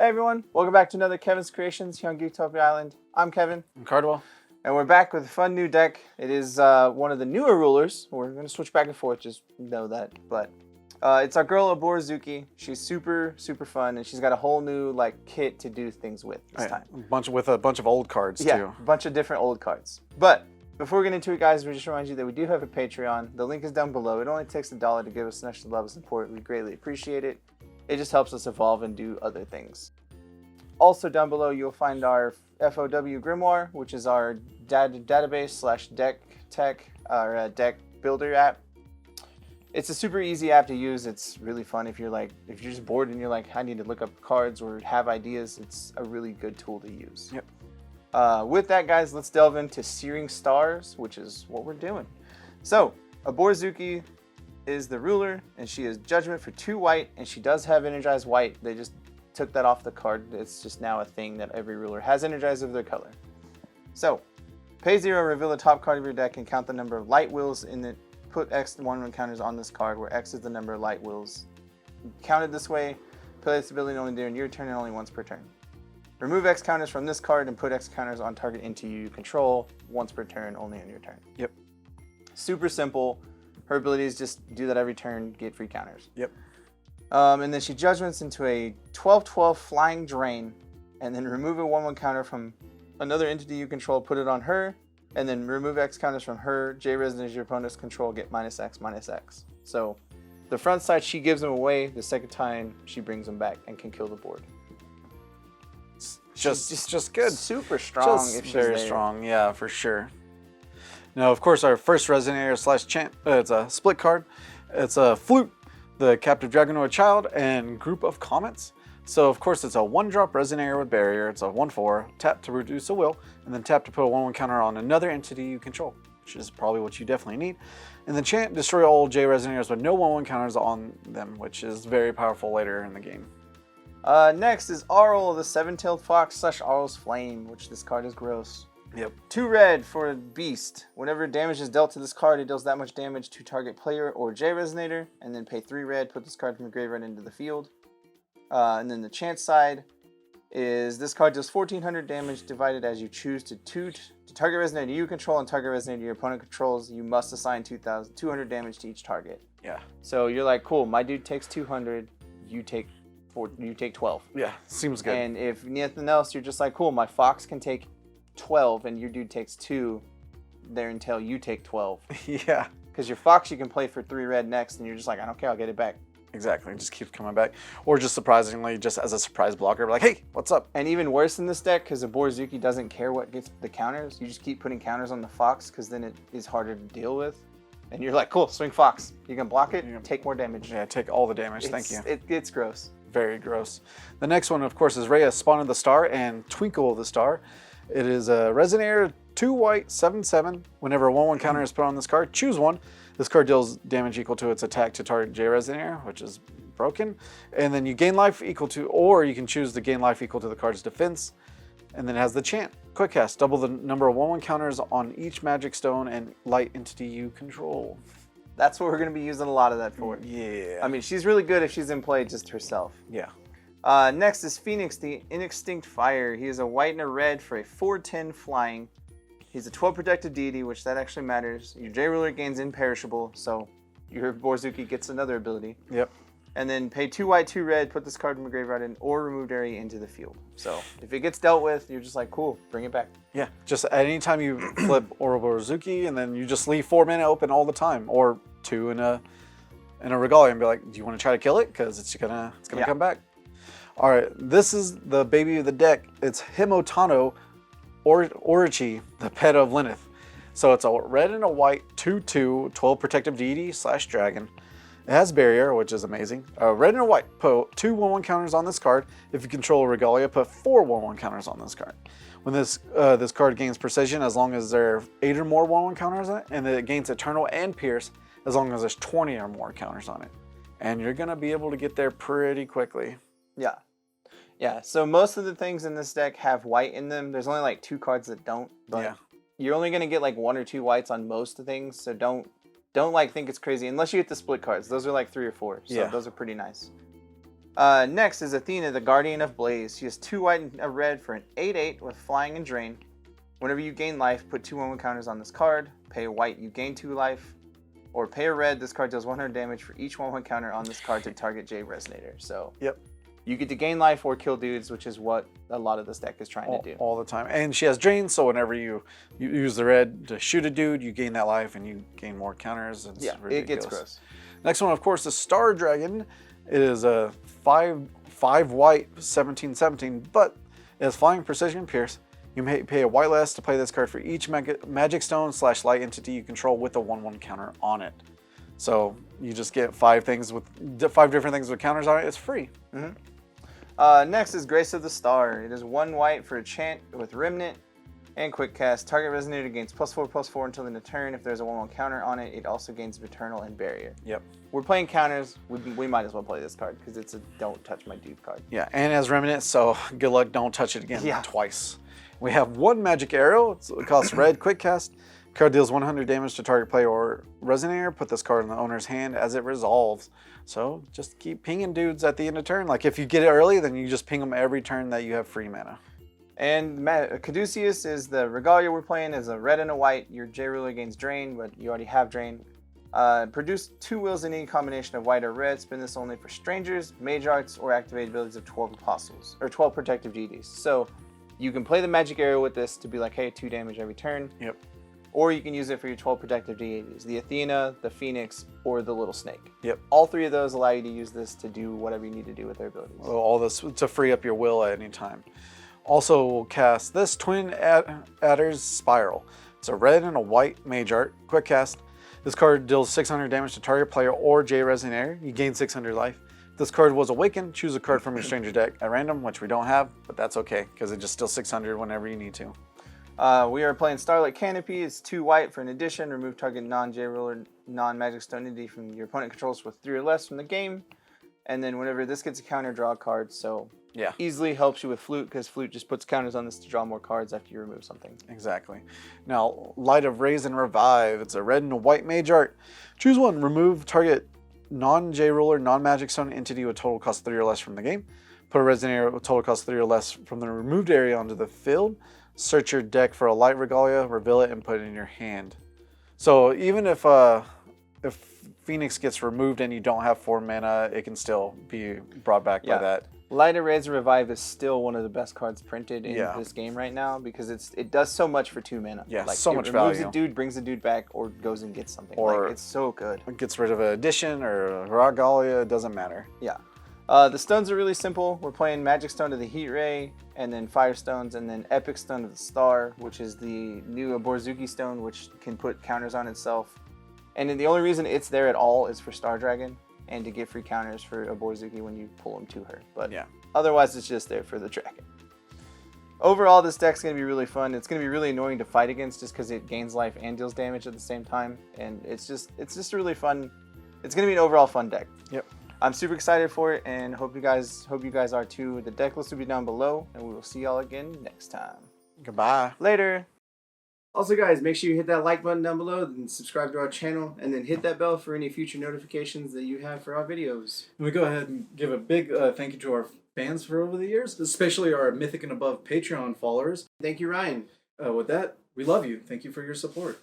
Hey everyone, welcome back to another Kevin's Creations here on Geektopia Island. I'm Kevin. I'm Cardwell. And we're back with a fun new deck. It is one of the newer rulers. We're going to switch back and forth, just know that. But it's our girl Oborozuki. She's super, super fun, and she's got a whole new kit to do things with this time. With a bunch of old cards too. Yeah, a bunch of different old cards. But before we get into it, guys, we just remind you that we do have a Patreon. The link is down below. It only takes $1 to give us an extra level of support. We greatly appreciate it. It just helps us evolve and do other things. Also down below, you'll find our FOW Grimoire, which is our database / deck tech or deck builder app. It's a super easy app to use. It's really fun if you're just bored and you're like, I need to look up cards or have ideas. It's a really good tool to use. Yep. With that, guys, let's delve into Searing Stars, which is what we're doing. So, Oborozuki is the ruler, and she is Judgment for 2 white, and she does have Energized White. They just took that off the card. It's just now a thing that every ruler has Energized of their color. So, pay 0, reveal the top card of your deck, and count the number of light wheels in it. Put X 1/1 counters on this card, where X is the number of light wheels. Counted this way, play this ability only during your turn and only once per turn. Remove X counters from this card and put X counters on target into you control once per turn, only on your turn. Yep. Super simple. Her abilities just do that every turn, get free counters. Yep. And then she Judgments into a 12/12 Flying Drain, and then remove a 1/1 counter from another entity you control, put it on her, and then remove X counters from her. J-Resin is your opponent's control, get -X/-X. So the front side, she gives them away. The second time, she brings them back and can kill the board. Just good. Super strong. Just if she's very there. strong, yeah, for sure. Now, of course, our first Resonator / Chant, it's a split card. It's a Flute, the captive Dragonoid child, and group of Comets. So, of course, it's a 1-drop Resonator with Barrier. It's a 1/4, tap to reduce a will, and then tap to put a 1/1 counter on another entity you control, which is probably what you definitely need. And then Chant, destroy all J Resonators with no 1/1 counters on them, which is very powerful later in the game. Next is Arle, the 7-tailed fox / Arle's Flame, which this card is gross. Yep. 2 red for a beast. Whenever damage is dealt to this card, it deals that much damage to target player or J Resonator, and then pay 3 red, put this card from the graveyard into the field. And then the Chant side is this card deals 1400 damage divided as you choose to target Resonator you control and target Resonator your opponent controls. You must assign 200 damage to each target. Yeah. So you're like, cool, my dude takes 200, you take 12. Yeah, seems good. And if nothing else, you're just like, cool, my fox can take 12 and your dude takes 2 there until you take 12. Yeah. Because your fox you can play for 3 red next, and you're just like, I don't care, I'll get it back. Exactly, it just keeps coming back. Or just surprisingly, just as a surprise blocker, like, hey, what's up? And even worse in this deck, because the Borsuki doesn't care what gets the counters, you just keep putting counters on the fox, because then it is harder to deal with. And you're like, cool, swing fox. You can block it, take more damage. Yeah, take all the damage, thank you. It's gross. Very gross. The next one, of course, is Reiya, Spawn of the Star, and Twinkle of the Star. It is a Resonator, 2 white, 7/7. Whenever a 1/1 counter is put on this card, choose one. This card deals damage equal to its attack to target J Resonator, which is broken. And then you gain life equal to, or you can choose to gain life equal to the card's defense. And then it has the Chant. Quick cast, double the number of 1/1 counters on each magic stone and light entity you control. That's what we're going to be using a lot of that for. Yeah. I mean, she's really good if she's in play just herself. Yeah. Next is Phoenix, the Inextinct Fire. He is a white and a red for a 4/10 flying. He's a 12 protected deity, which that actually matters. Your J Ruler gains imperishable, so your Borsuki gets another ability. Yep. And then pay 2 white, 2 red, put this card from the graveyard in, or removed area into the field. So if it gets dealt with, you're just like, cool, bring it back. Yeah, just at any time you flip Oborozuki, and then you just leave 4 mana open all the time, or 2 in a Regalia, and be like, do you want to try to kill it? Because it's gonna come back. All right, this is the baby of the deck. It's Hitomatano-Orochi, the Pet of Lenneth. So it's a red and a white 2/2, 12 protective deity / dragon. It has Barrier, which is amazing. Red and a white, put 2 1/1 counters on this card. If you control a Regalia, put 4 1/1 counters on this card. When this card gains Precision, as long as there are 8 or more 1/1 counters on it, and then it gains Eternal and Pierce, as long as there's 20 or more counters on it. And you're gonna be able to get there pretty quickly. Yeah. Yeah, so most of the things in this deck have white in them. There's only like 2 cards that don't, but Yeah. you're only going to get like 1 or 2 whites on most of things, so don't think it's crazy unless you get the split cards. Those are like 3 or 4, so Yeah. those are pretty nice. Next is Athena, the Guardian of Blaze. She has 2 white and a red for an 8/8 with flying and drain. Whenever you gain life, put 2 1/1 counters on this card. Pay a white, you gain 2 life. Or pay a red, this card deals 100 damage for each 1/1 counter on this card to target J Resonator. So Yep. you get to gain life or kill dudes, which is what a lot of this deck is trying to do. All the time. And she has drain, so whenever you use the red to shoot a dude, you gain that life and you gain more counters. It's ridiculous. It gets gross. Next one, of course, is Star Dragon. It is a 5 white, 17/17, but it has flying, precision, pierce. You may pay a white less to play this card for each magic stone / light entity you control with a 1/1 counter on it. So you just get 5 different things with counters on it. It's free. Next is Grace of the Star. It is 1 white for a chant with Remnant and Quick Cast. Target Resonator gains +4/+4 until the end of turn. If there's a 1/1 counter on it, it also gains Eternal and Barrier. Yep. We're playing counters. We might as well play this card because it's a don't touch my dude card. Yeah, and it has Remnant, so good luck. Don't touch it again twice. We have 1 magic arrow. It costs red, quick cast. Card deals 100 damage to target player or Resonator. Put this card in the owner's hand as it resolves. So just keep pinging dudes at the end of turn. Like if you get it early, then you just ping them every turn that you have free mana. And Caduceus is the Regalia we're playing. Is a red and a white. Your J Ruler gains Drain, but you already have Drain. Produce 2 wills in any combination of white or red. Spin this only for strangers, mage arts, or activate abilities of 12 apostles or 12 protective deities. So you can play the magic arrow with this to be like, hey, 2 damage every turn. Yep. Or you can use it for your 12 protective deities, the Athena, the Phoenix, or the Little Snake. Yep. All 3 of those allow you to use this to do whatever you need to do with their abilities. Well, all this to free up your will at any time. Also, we'll cast this Twin Adder's Spiral. It's a red and a white mage art. Quick cast. This card deals 600 damage to target player or J Resonator. You gain 600 life. If this card was awakened, choose a card from your stranger deck at random, which we don't have, but that's okay because it just steals 600 whenever you need to. We are playing Starlight Canopy. It's 2 white for an addition. Remove target non-J Ruler, non-Magic Stone entity from your opponent controls with 3 or less from the game. And then whenever this gets a counter, draw a card. So yeah, easily helps you with Flute because Flute just puts counters on this to draw more cards after you remove something. Exactly. Now, Light of Raisin Revive. It's a red and a white mage art. Choose one. Remove target non-J Ruler, non-Magic Stone entity with total cost 3 or less from the game. Put a Resonator with total cost 3 or less from the removed area onto the field. Search your deck for a light regalia, reveal it, and put it in your hand. So even if Phoenix gets removed and you don't have 4 mana, it can still be brought back by that. Light of Raisin Revive is still one of the best cards printed in this game right now because it does so much for 2 mana. Yeah, like, so much value. It removes a dude, brings a dude back, or goes and gets something. Or like, it's so good. It gets rid of an addition or a regalia, it doesn't matter. Yeah. The stones are really simple. We're playing Magic Stone to the Heat Ray, and then Fire Stones, and then Epic Stone to the Star, which is the new Borsuki stone, which can put counters on itself. And then the only reason it's there at all is for Star Dragon, and to get free counters for Oborozuki when you pull them to her. But otherwise, it's just there for the dragon. Overall, this deck's going to be really fun. It's going to be really annoying to fight against just because it gains life and deals damage at the same time. And it's just really fun. It's going to be an overall fun deck. Yep. I'm super excited for it, and hope you guys are too. The deck list will be down below, and we will see y'all again next time. Goodbye. Later. Also, guys, make sure you hit that like button down below, and subscribe to our channel, and then hit that bell for any future notifications that you have for our videos. We go ahead and give a big thank you to our fans for over the years, especially our Mythic and Above Patreon followers. Thank you, Ryan. With that, we love you. Thank you for your support.